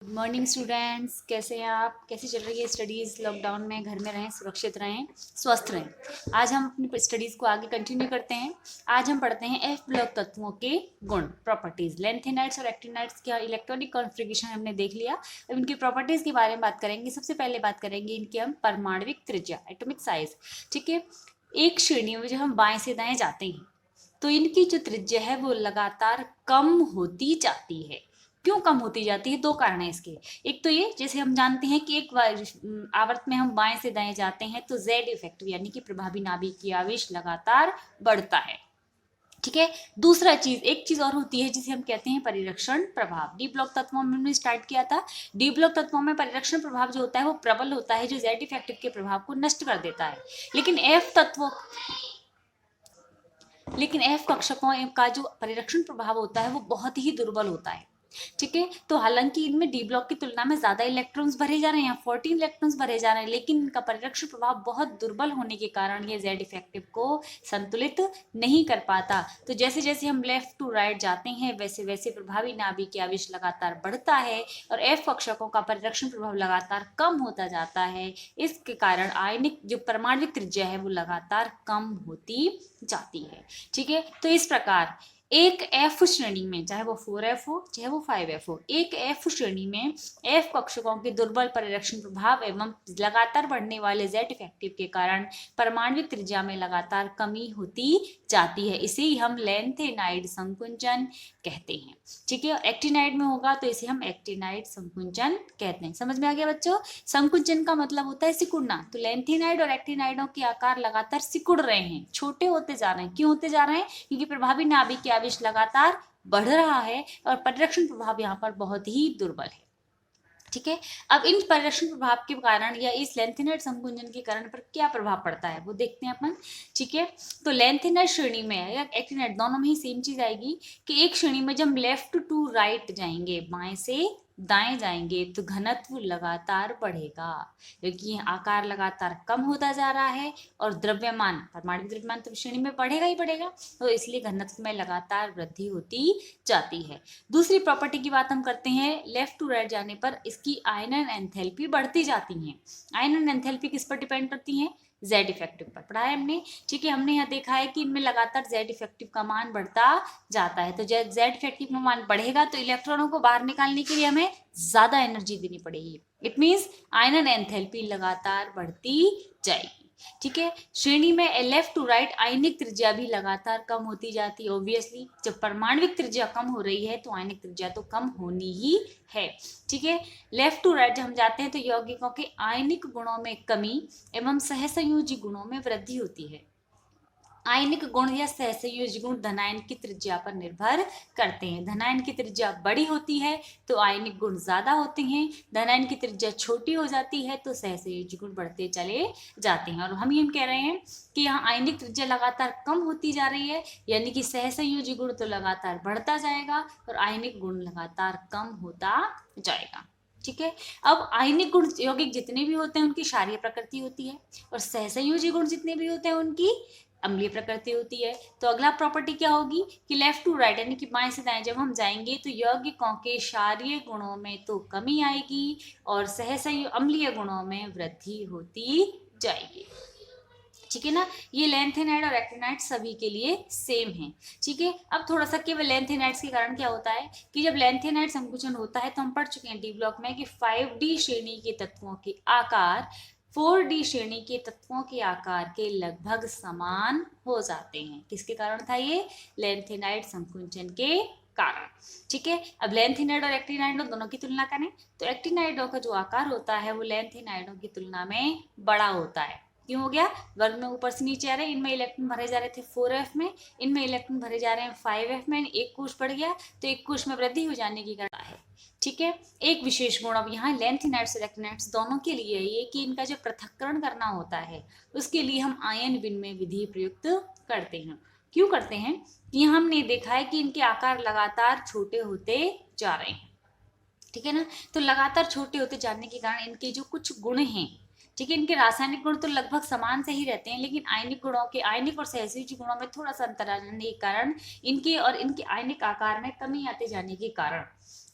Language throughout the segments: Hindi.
गुड मॉर्निंग स्टूडेंट्स, कैसे हैं आप? कैसे चल रही है स्टडीज़? लॉकडाउन में घर में रहें, सुरक्षित रहें, स्वस्थ रहें। आज हम अपनी स्टडीज़ को आगे कंटिन्यू करते हैं। आज हम पढ़ते हैं एफ ब्लॉक तत्वों के गुण, प्रॉपर्टीज़। लेंथेनाइड्स और एक्टिनाइड्स का इलेक्ट्रॉनिक कॉन्फ़िगरेशन हमने देख लिया। अब इनकी प्रॉपर्टीज़ के बारे में बात करेंगे। सबसे पहले बात करेंगे इनकी हम परमाणविक त्रिज्या, एटॉमिक साइज। ठीक है, एक श्रेणी में जब हम बाएं से दाएं जाते हैं तो इनकी जो त्रिज्या है वो लगातार कम होती जाती है। क्यों कम होती जाती है? दो कारण है इसके। एक तो ये, जैसे हम जानते हैं कि एक आवर्त में हम बाएं से दाएं जाते हैं तो जेड इफेक्टिव यानी कि प्रभावी नाभिकीय आवेश लगातार बढ़ता है। ठीक है, दूसरा चीज, एक चीज और होती है जिसे हम कहते हैं परिरक्षण प्रभाव। डी ब्लॉक तत्वों में हमने स्टार्ट किया था। डी ब्लॉक तत्वों में परिरक्षण प्रभाव जो होता है वो प्रबल होता है, जो जेड इफेक्टिव के प्रभाव को नष्ट कर देता है। लेकिन एफ कक्षकों का जो परिरक्षण प्रभाव होता है वो बहुत ही दुर्बल होता है। ठीक है, तो हालांकि इनमें डी ब्लॉक की तुलना में ज्यादा इलेक्ट्रॉन्स भरे जा रहे हैं, 14 इलेक्ट्रॉन्स भरे जा रहे हैं, लेकिन इनका परिरक्षण प्रभाव बहुत दुर्बल होने के कारण ये जेड इफेक्टिव को संतुलित नहीं कर पाता। तो जैसे जैसे हम लेफ्ट टू राइट जाते हैं वैसे वैसे प्रभावी नाभिकीय आवेश लगातार बढ़ता है और एफ कक्षकों का परिरक्षण प्रभाव लगातार कम होता जाता है। इसके कारण आयनिक जो परमाणविक त्रिज्या है वो लगातार कम होती जाती है। ठीक है, तो इस प्रकार एक एफ श्रेणी में, चाहे वो 4F हो चाहे वो 5F हो, एक एफ श्रेणी में एफ कक्षकों के दुर्बल परिरक्षण प्रभाव एवं लगातार बढ़ने वाले जेड इफेक्टिव के कारण परमाणविक त्रिज्या में लगातार कमी होती जाती है। इसे ही हम लेंथेनाइड संकुंचन कहते हैं। ठीक है, एक्टिनाइड में होगा तो इसे हम एक्टिनाइड संकुंचन कहते हैं। समझ में आ गया बच्चों? संकुंचन का मतलब होता है सिकुड़ना। तो लेंथेनाइड और एक्टिनाइडों के आकार लगातार सिकुड़ रहे हैं, छोटे होते जा रहे हैं। क्यों होते जा रहे हैं? क्योंकि प्रभावी नाभिकीय आवेश लगातार बढ़ रहा है और परिरक्षण प्रभाव यहाँ पर बहुत ही दुर्बल है। ठीक है, अब इन परिरक्षण प्रभाव के कारण या इस लेंथेनाइड संकुंचन के कारण पर क्या प्रभाव पड़ता है वो देखते हैं अपन। ठीक है, तो लेंथेनाइड श्रेणी में या एक्टिनाइड दोनों में ही सेम चीज आएगी कि एक श्रेणी में जब लेफ्ट टू राइट जाएंगे, बाएं से दाएं जाएंगे, तो घनत्व लगातार बढ़ेगा क्योंकि आकार लगातार कम होता जा रहा है और द्रव्यमान, परमाणु द्रव्यमान तो श्रेणी में बढ़ेगा ही बढ़ेगा, तो इसलिए घनत्व में लगातार वृद्धि होती जाती है। दूसरी प्रॉपर्टी की बात हम करते हैं। लेफ्ट टू राइट जाने पर इसकी आयनन एंथैल्पी बढ़ती जाती है। आयनन एंथैल्पी किस पर डिपेंड करती है? जेड इफेक्टिव पर पढ़ा है हमने। ठीक है, हमने यहाँ देखा है कि इनमें लगातार जेड इफेक्टिव का मान बढ़ता जाता है। तो जब जेड इफेक्टिव का मान बढ़ेगा तो इलेक्ट्रॉनों को बाहर निकालने के लिए हमें ज्यादा एनर्जी देनी पड़ेगी। इट मीन्स आयनन एंथैल्पी लगातार बढ़ती जाएगी। ठीक है, श्रेणी में लेफ्ट टू राइट आयनिक त्रिज्या भी लगातार कम होती जाती है। ऑब्वियसली जब परमाणविक त्रिज्या कम हो रही है तो आयनिक त्रिज्या तो कम होनी ही है। ठीक है, लेफ्ट टू राइट जब हम जाते हैं तो यौगिकों के आयनिक गुणों में कमी एवं सहसंयोजी गुणों में वृद्धि होती है। आयनिक गुण या सहसंयोजी गुण धनायन की त्रिज्या पर निर्भर करते हैं। धनायन की त्रिज्या बड़ी होती है तो आयनिक गुण ज्यादा होते हैं, धनायन की त्रिज्या छोटी हो जाती है तो सहसंयोजी गुण बढ़ते चले जाते हैं। और हम ये कह रहे हैं कि यहाँ आयनिक त्रिज्या लगातार कम होती जा रही है, यानी कि सहसंयोजी गुण तो लगातार बढ़ता जाएगा और आयनिक गुण लगातार कम होता जाएगा। ठीक है, अब आयनिक गुण यौगिक जितने भी होते हैं उनकी क्षारीय प्रकृति होती है और सहसंयोजी गुण जितने भी होते हैं उनकी अम्लीय प्रकृति होती है। तो अगला प्रॉपर्टी क्या होगी कि लेफ्ट टू राइट यानी कि बाएं से दाएं जब हम जाएंगे तो यौगिकों के क्षारीय गुणों में तो कमी आएगी और अम्लीय गुणों में वृद्धि होती जाएगी। ठीक है ना, ये लेंथेनाइड और एक्टिनाइड सभी के लिए सेम है। ठीक है, अब थोड़ा सा केवल लेंथेनाइड्स के कारण क्या होता है कि जब लेंथेनाइड संकुचन होता है तो हम पढ़ चुके हैं डी ब्लॉक में कि 5D श्रेणी के तत्वों के आकार 4D श्रेणी के तत्वों के आकार के लगभग समान हो जाते हैं। किसके कारण था ये? लेंथेनाइड संकुचन के कारण। ठीक है, अब लेंथेनाइड और एक्टिनाइडों दोनों की तुलना करें तो एक्टिनाइडों का जो आकार होता है वो लेंथेनाइडों की तुलना में बड़ा होता है। क्यों हो गया? वर्ग में ऊपर से नीचे आ रहे हैं, इनमें इलेक्ट्रॉन भरे जा रहे थे 4F में, इनमें इलेक्ट्रॉन भरे जा रहे हैं 5F में, एक कोश बढ़ गया तो एक कोश में वृद्धि हो जाने की कारण है। ठीक है, एक विशेष गुण अब यहाँ लेंथेनाइड्स और एक्टिनाइड्स दोनों के लिए ये कि इनका जो पृथक्करण करना होता है उसके लिए हम आयन विनिमय विधि प्रयुक्त करते हैं। क्यों करते हैं कि हमने देखा है कि इनके आकार लगातार छोटे होते जा रहे हैं। ठीक है ना, तो लगातार छोटे होते जाने के कारण इनके जो कुछ गुण हैं ठीक है। इनके रासायनिक गुण तो लगभग समान से ही रहते हैं, लेकिन आयनिक और सहसयुजी गुणों में थोड़ा सा अंतर आने के कारण इनके आयनिक आकार में कमी आते जाने के कारण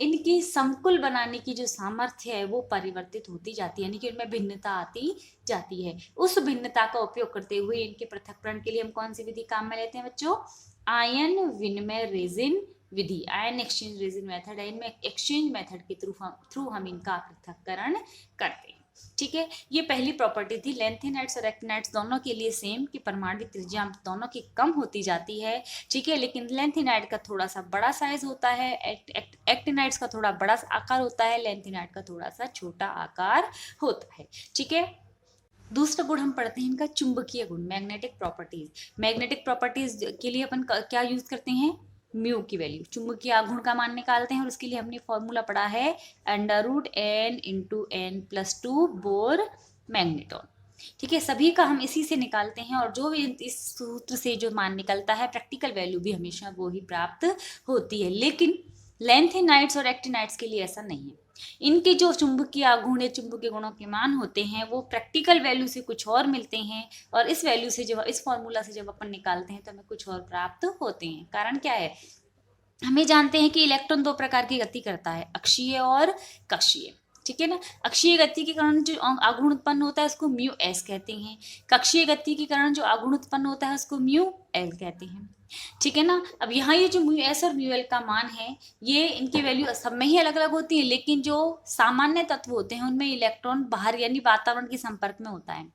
इनकी समकुल बनाने की जो सामर्थ्य है वो परिवर्तित होती जाती है, यानी कि उनमें भिन्नता आती जाती है। उस भिन्नता का उपयोग करते हुए इनके पृथक्करण के लिए हम कौन सी विधि काम में लेते हैं बच्चों? आयन विनिमय रेजिन विधि, आयन एक्सचेंज रेजिन मेथड है। इनमें एक्सचेंज मेथड के थ्रू हम इनका पृथक्करण करते हैं। ठीक है, ये पहली प्रॉपर्टी थी। लेंथेनाइड्स और एक्टिनाइड्स दोनों के लिए सेम कि परमाणविक त्रिज्या दोनों की कम होती जाती है। ठीक है, लेकिन लेंथेनाइड का थोड़ा सा बड़ा साइज होता है, एक्टिनाइड्स का थोड़ा बड़ा आकार होता है, लेंथेनाइड का थोड़ा सा छोटा आकार होता है। ठीक है, दूसरा गुण हम पढ़ते हैं इनका चुंबकीय गुण, मैग्नेटिक प्रॉपर्टीज। मैग्नेटिक प्रॉपर्टीज के लिए अपन क्या यूज करते हैं? म्यू की वैल्यू, चुंबकीय आघूर्ण का मान निकालते हैं, और उसके लिए हमने फॉर्मूला पढ़ा है √n × n+2 बोर मैग्नेटॉन। ठीक है, सभी का हम इसी से निकालते हैं, और जो भी इस सूत्र से जो मान निकलता है प्रैक्टिकल वैल्यू भी हमेशा वो ही प्राप्त होती है। लेकिन लेंथेनाइड्स और एक्टिनाइड्स के लिए ऐसा नहीं है। इनके जो चुंबकीय आघूर्ण, चुंबकीय गुणों के मान होते हैं वो प्रैक्टिकल वैल्यू से कुछ और मिलते हैं, और इस वैल्यू से जब इस फॉर्मूला से जब अपन निकालते हैं तो हमें कुछ और प्राप्त होते हैं। कारण क्या है? हमें जानते हैं कि इलेक्ट्रॉन दो प्रकार की गति करता है, अक्षीय और कक्षीय। ठीक है ना, अक्षीय गति के कारण जो आघूर्ण उत्पन्न होता है उसको म्यू एस कहते हैं, कक्षीय गति के कारण जो आघूर्ण उत्पन्न होता है उसको म्यू एल कहते हैं। ठीक है ना, अब यहाँ ये जो म्यू एस और म्यू एल का मान है ये इनकी वैल्यू सब में ही अलग अलग होती है, लेकिन जो सामान्य तत्व होते हैं उनमें इलेक्ट्रॉन बाहर यानी वातावरण के संपर्क में होता है।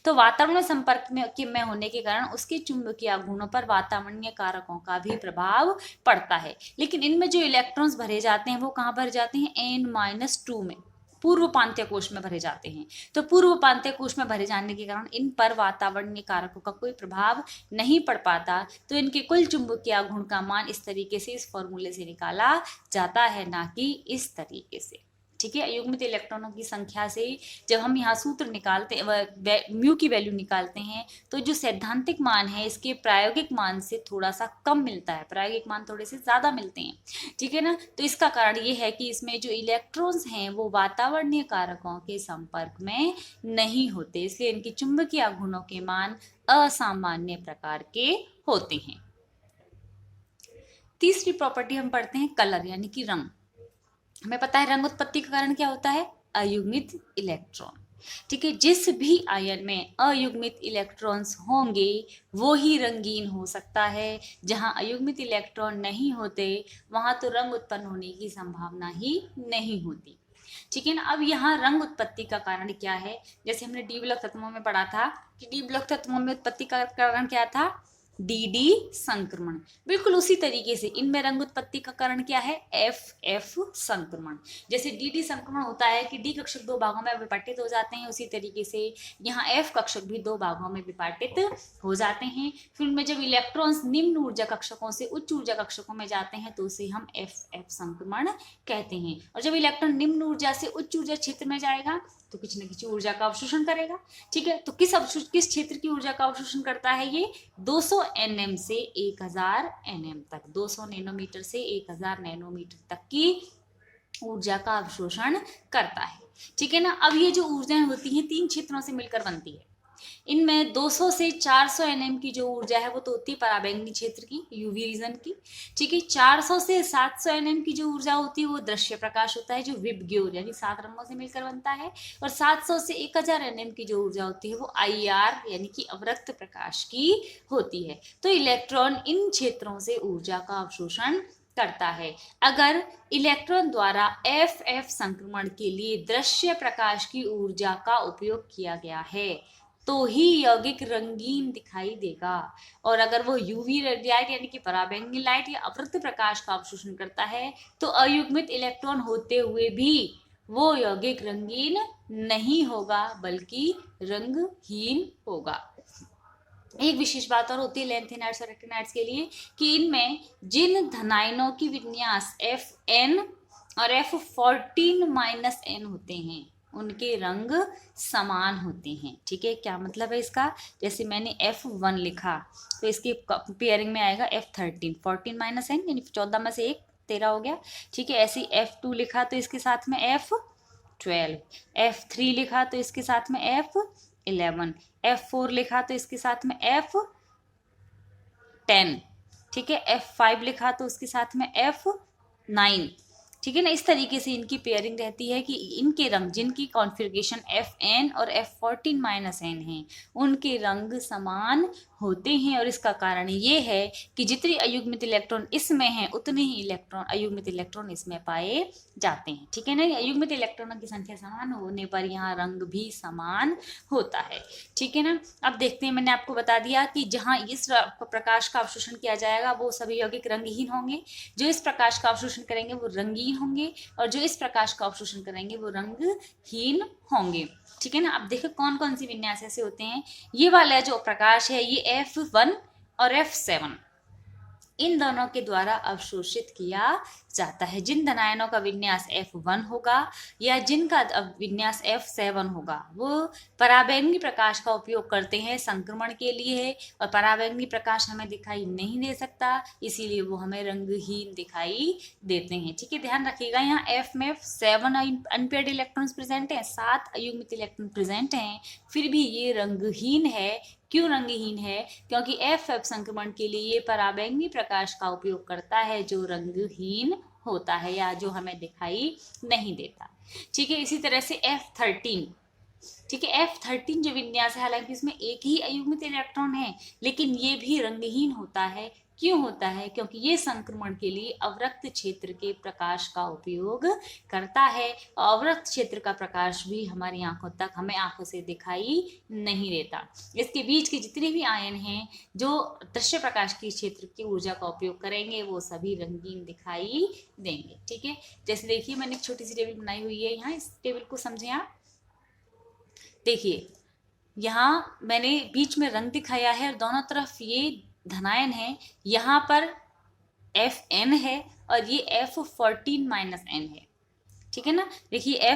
तो वातावरण में संपर्क में होने के कारण उसके चुंबकीय आघूर्णों पर वातावरणीय कारकों का भी प्रभाव पड़ता है। लेकिन इनमें जो इलेक्ट्रॉन्स भरे जाते हैं वो कहाँ भरे जाते हैं? n-2 में, पूर्व पांत्य कोश में भरे जाते हैं। तो पूर्व पांत्य कोश में भरे जाने के कारण इन पर वातावरणीय कारकों का कोई प्रभाव नहीं पड़ पाता, तो इनके कुल चुंबकीय आघूर्ण का मान इस तरीके से इस फॉर्मूले से निकाला जाता है, ना कि इस तरीके से। ठीक है, अयुग्मित इलेक्ट्रॉनों की संख्या से जब हम यहाँ सूत्र निकालते म्यू की वैल्यू निकालते हैं तो जो सैद्धांतिक मान है इसके प्रायोगिक मान से थोड़ा सा कम मिलता है, प्रायोगिक मान थोड़े से ज्यादा मिलते हैं। ठीक है ना, तो इसका कारण ये है कि इसमें जो इलेक्ट्रॉन्स हैं वो वातावरणीय कारकों के संपर्क में नहीं होते, इसलिए इनकी चुंबकीय आघूर्णों के मान असामान्य प्रकार के होते हैं। तीसरी प्रॉपर्टी हम पढ़ते हैं कलर यानी कि रंग। हमें पता है रंग उत्पत्ति का कारण क्या होता है? अयुग्मित इलेक्ट्रॉन। ठीक है, जिस भी आयन में अयुग्मित इलेक्ट्रॉन्स होंगे वो ही रंगीन हो सकता है। जहां अयुग्मित इलेक्ट्रॉन नहीं होते वहां तो रंग उत्पन्न होने की संभावना ही नहीं होती। ठीक है ना, अब यहाँ रंग उत्पत्ति का कारण क्या है? जैसे हमने डी ब्लॉक तत्वों में पढ़ा था कि डी ब्लॉक तत्वों में उत्पत्ति का कारण क्या था? डी संक्रमण। बिल्कुल उसी तरीके से इनमें रंग उत्पत्ति का कारण क्या है? एफ संक्रमण। जैसे डी संक्रमण होता है कि डी कक्षक दो भागों में विभाजित हो जाते हैं, उसी तरीके से यहाँ एफ कक्षक भी दो भागों में विभाजित हो जाते हैं। फिर उनमें जब इलेक्ट्रॉन्स निम्न ऊर्जा कक्षकों से उच्च ऊर्जा कक्षकों में जाते हैं तो उसे हम एफ संक्रमण कहते हैं। और जब इलेक्ट्रॉन निम्न ऊर्जा से उच्च ऊर्जा क्षेत्र में जाएगा तो किसी न किसी ऊर्जा का अवशोषण करेगा। ठीक है, तो किस क्षेत्र की ऊर्जा का अवशोषण करता है? ये 200 nm से 1000 nm तक, 200 नैनोमीटर से 1000 नैनोमीटर तक की ऊर्जा का अवशोषण करता है। ठीक है ना, अब ये जो ऊर्जाएं होती हैं तीन क्षेत्रों से मिलकर बनती है। इनमें 200 से 400 nm की जो ऊर्जा है वो तो होती है पराबैंगनी क्षेत्र की, यूवी रीजन की। ठीक है, 400 से 700 nm की जो ऊर्जा होती है वो दृश्य प्रकाश होता है जो विबग्योर यानी 7 रंगों से मिलकर बनता है। और 700 से 1000 nm की जो ऊर्जा होती है वो IR यानी कि अवरक्त प्रकाश की होती है। तो इलेक्ट्रॉन इन क्षेत्रों से ऊर्जा का अवशोषण करता है। अगर इलेक्ट्रॉन द्वारा एफ संक्रमण के लिए दृश्य प्रकाश की ऊर्जा का उपयोग किया गया है तो ही यौगिक रंगीन दिखाई देगा, और अगर वो यूवी लाइट यानी कि पराबैंगनी लाइट या अवृत्त प्रकाश का अवशोषण करता है तो अयुग्मित इलेक्ट्रॉन होते हुए भी वो यौगिक रंगीन नहीं होगा बल्कि रंगहीन होगा। एक विशेष बात और होती है लेंथेनाइड्स और एक्टिनाइड्स के लिए कि इनमें जिन धनायनों की विन्यास Fn और F14-n होते हैं उनके रंग समान होते हैं। ठीक है, क्या मतलब है इसका? जैसे मैंने F1 लिखा तो इसकी पेयरिंग में आएगा F13, 14 - n यानी 14 में से 1 13 हो गया। ठीक है, ऐसे F2 लिखा तो इसके साथ में F 12, F3 लिखा तो इसके साथ में F11, F4 लिखा तो इसके साथ में F10, ठीक है, F5 लिखा तो उसके साथ में F9, ठीक है ना। इस तरीके से इनकी पेयरिंग रहती है कि इनके रंग जिनकी कॉन्फ़िगरेशन Fn और F14-n है उनके रंग समान होते हैं, और इसका कारण ये है कि जितने अयुग्मित इलेक्ट्रॉन इसमें हैं उतने ही इलेक्ट्रॉन अयुग्मित इलेक्ट्रॉन इसमें पाए जाते हैं, ठीक है ना। अयुग्मित इलेक्ट्रॉनों की संख्या समान होने पर यहाँ रंग भी समान होता है, ठीक है ना। अब देखते हैं, मैंने आपको बता दिया कि जहाँ इस प्रकाश का अवशोषण किया जाएगा वो सभी यौगिक रंगहीन होंगे, जो इस प्रकाश का अवशोषण करेंगे वो रंगीन होंगे, और जो इस प्रकाश का अवशोषण करेंगे वो रंगहीन होंगे, ठीक है ना। अब देखो कौन कौन सी विन्यास ऐसे होते हैं। ये वाला जो प्रकाश है ये F1 और F7 इन दोनों के द्वारा अवशोषित किया जाता है। जिन धनायनों का विन्यास F1 होगा या जिनका विन्यास F7 होगा वो पराबैंगनी प्रकाश का उपयोग करते हैं संक्रमण के लिए, और पराबैंगनी प्रकाश हमें दिखाई नहीं दे सकता, इसीलिए वो हमें रंगहीन दिखाई देते हैं, ठीक है। ध्यान रखिएगा यहाँ F में 7 अनपेयर्ड इलेक्ट्रॉन्स प्रेजेंट हैं, 7 अयुग्मित इलेक्ट्रॉन प्रेजेंट हैं, फिर भी ये रंगहीन है। क्यों रंगहीन है? क्योंकि F संक्रमण के लिए ये पराबैंगनी प्रकाश का उपयोग करता है जो रंगहीन होता है या जो हमें दिखाई नहीं देता, ठीक है। इसी तरह से F13, ठीक है, F13 जो विन्यास है हालांकि इसमें एक ही अयुग्मित इलेक्ट्रॉन है लेकिन ये भी रंगहीन होता है। क्यों होता है? क्योंकि ये संक्रमण के लिए अवरक्त क्षेत्र के प्रकाश का उपयोग करता है, और अवरक्त क्षेत्र का प्रकाश भी हमारी आंखों तक हमें आंखों से दिखाई नहीं देता। इसके बीच के जितने भी आयन हैं जो दृश्य प्रकाश के क्षेत्र की ऊर्जा का उपयोग करेंगे वो सभी रंगीन दिखाई देंगे, ठीक है। जैसे देखिए मैंने एक छोटी सी टेबल बनाई हुई है, यहाँ इस टेबल को समझें आप। देखिए यहाँ मैंने बीच में रंग दिखाया है और दोनों तरफ ये धनायन है, यहाँ पर Fn है और ये F14-n है, ठीक है ना। देखिए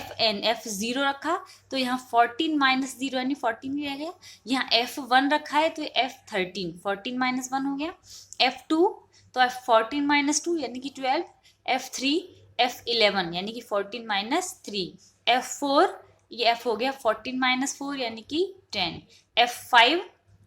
F0 रखा तो यहाँ 14-0 यानी 14 ही रह गया, यहाँ F1 रखा है तो F13 14-1 हो गया, F2 तो F14-2 यानी कि 12, F3 F11 यानी कि 14-3, F4 ये F हो गया 14-4 यानी कि 10, F5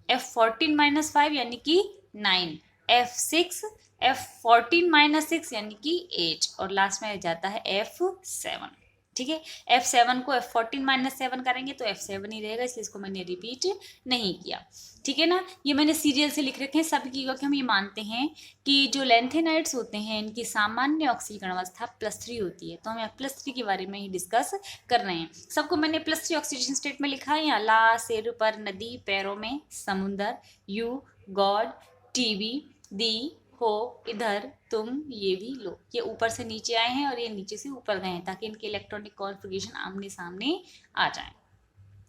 F14-5 यानी कि 9, F6 F14-6 यानी कि 8, और लास्ट में जाता है F7, ठीक है। F7 को F14-7 करेंगे तो F7 ही रहेगा, इसलिए इसको मैंने रिपीट नहीं किया, ठीक है ना। ये मैंने सीरियल से लिख रखे हैं सब की, क्योंकि हम ये मानते हैं कि जो लैंथेनाइड्स होते हैं इनकी सामान्य ऑक्सीकरण अवस्था +3 होती है, तो हम +3 के बारे में ही डिस्कस कर रहे हैं। सबको मैंने +3 ऑक्सीडेशन स्टेट में लिखा है, यहाँ ला सिर पर नदी, पैरों में समुंदर, यू गॉड, टीवी, दी हो, इधर तुम, ये भी लो, ये ऊपर से नीचे आए हैं और ये नीचे से ऊपर गए हैं ताकि इनके इलेक्ट्रॉनिक कॉन्फ़िगरेशन आमने सामने आ जाए।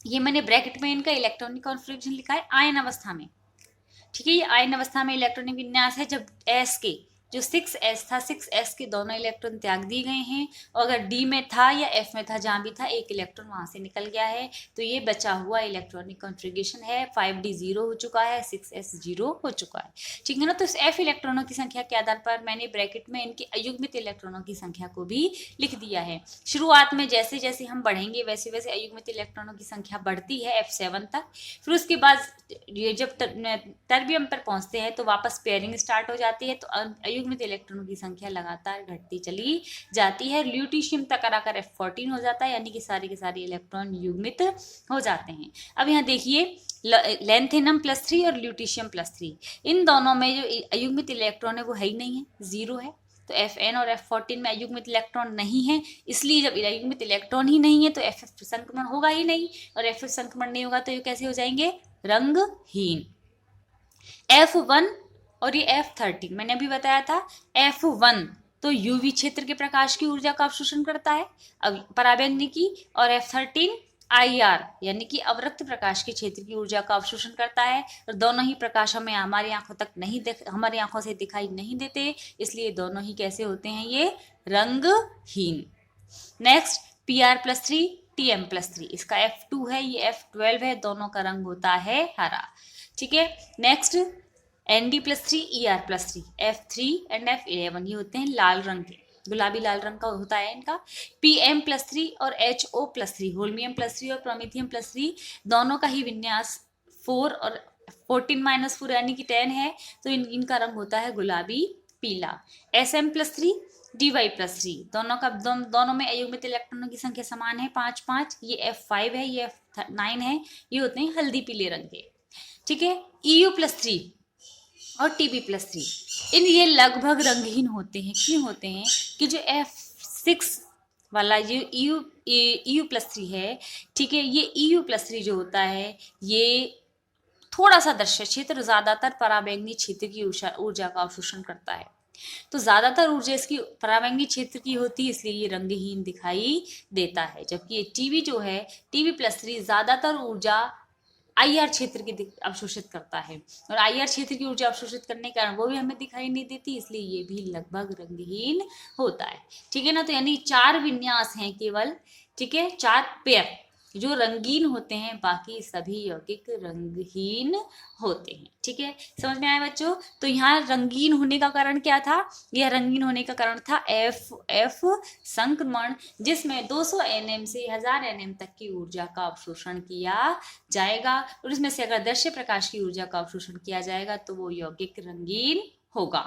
ये मैंने ब्रैकेट में इनका इलेक्ट्रॉनिक कॉन्फ़िगरेशन लिखा है आयन अवस्था में, ठीक है। ये आयन अवस्था में इलेक्ट्रॉनिक विन्यास है जब S के जो 6s था 6s के दोनों इलेक्ट्रॉन त्याग दिए गए हैं, और अगर D में था या F में था जहाँ भी था एक इलेक्ट्रॉन वहाँ से निकल गया है, तो ये बचा हुआ इलेक्ट्रॉनिक कॉन्फ़िगरेशन है। 5d 0 हो चुका है, 6s 0 हो चुका है, ठीक है ना। तो इस F इलेक्ट्रॉनों की संख्या के आधार पर मैंने ब्रैकेट में इनके अयुग्मित इलेक्ट्रॉनों की संख्या को भी लिख दिया है। शुरुआत में जैसे जैसे हम बढ़ेंगे वैसे वैसे अयुग्मित इलेक्ट्रॉनों की संख्या बढ़ती है F7 तक, फिर उसके बाद ये जब टर्बियम पर पहुँचते हैं तो वापस पेयरिंग स्टार्ट हो जाती है, तो अयुग्मित इलेक्ट्रॉनों की संख्या लगातार घटती चली जाती है। ल्यूटीशियम तक आकर F14 हो जाता है, यानी कि सारे के सारे इलेक्ट्रॉन युग्मित हो जाते हैं। अब यहाँ देखिए लैंथेनम +3 और ल्यूटीशियम +3 इन दोनों में जो अयुग्मित इलेक्ट्रॉन है वो है ही नहीं है, 0 है। तो Fn और F14 में अयुग्मित इलेक्ट्रॉन नहीं है, इसलिए जब अयुग्मित इलेक्ट्रॉन ही नहीं है तो Ff संक्रमण होगा ही नहीं, और Ff संक्रमण नहीं होगा तो ये कैसे हो जाएंगे? रंगहीन। F1 और ये F13 मैंने अभी बताया था। F1 तो यूवी क्षेत्र के प्रकाश की ऊर्जा का अवशोषण करता है अब पराबैंगनी की, और F13 IR यानी कि अवरक्त प्रकाश के क्षेत्र की ऊर्जा का अवशोषण करता है, और दोनों ही प्रकाश हमें हमारी आंखों तक नहीं हमारी आंखों से दिखाई नहीं देते, इसलिए दोनों ही कैसे होते हैं? ये रंगहीन। नेक्स्ट PR+3 TM+3 इसका F2 है, ये F12 है, दोनों का रंग होता है हरा, ठीक है। Next ND+3 ER+3 F3 and F11 ये होते हैं लाल रंग के, गुलाबी लाल रंग का होता है इनका। Pm+3 और HO+3, होल्मियम+3 और प्रोमेथियम+3 दोनों का ही विन्यास 4 और 14-4 यानी कि 10 है, तो इनका रंग होता है गुलाबी पीला। Sm+3 dy+3 दोनों में अयुग्मित इलेक्ट्रॉनों की संख्या समान है 5-5, ये F5 है, ये F9 है, ये होते हैं हल्दी पीले रंग के। ठीक है, Eu+3 और Tb+3 ये लगभग रंगहीन होते हैं। क्यों होते हैं कि जो F6 वाला ये EU+3 है, ठीक है, ये EU+3 जो होता है ये थोड़ा सा दृश्य क्षेत्र, ज्यादातर पराबैंगनी क्षेत्र की ऊर्जा का अवशोषण करता है। तो ज्यादातर ऊर्जा इसकी पराबैंगनी क्षेत्र की होती है, इसलिए ये रंगहीन दिखाई देता है। जबकि ये टीवी जो है, Tb+3 ज्यादातर ऊर्जा IR क्षेत्र की अवशोषित करता है, और IR क्षेत्र की ऊर्जा अवशोषित करने के कारण वो भी हमें दिखाई नहीं देती, इसलिए ये भी लगभग रंगहीन होता है। ठीक है ना, तो यानी 4 विन्यास हैं केवल, ठीक है, 4 पेयर जो रंगीन होते हैं, बाकी सभी यौगिक रंगहीन होते हैं। ठीक है, समझ में आया बच्चों? तो यहाँ रंगीन होने का कारण क्या था? यह रंगीन होने का कारण था F संक्रमण, जिसमें 200 nm से 1000 nm तक की ऊर्जा का अवशोषण किया जाएगा, और इसमें से अगर दृश्य प्रकाश की ऊर्जा का अवशोषण किया जाएगा तो वो यौगिक रंगीन होगा।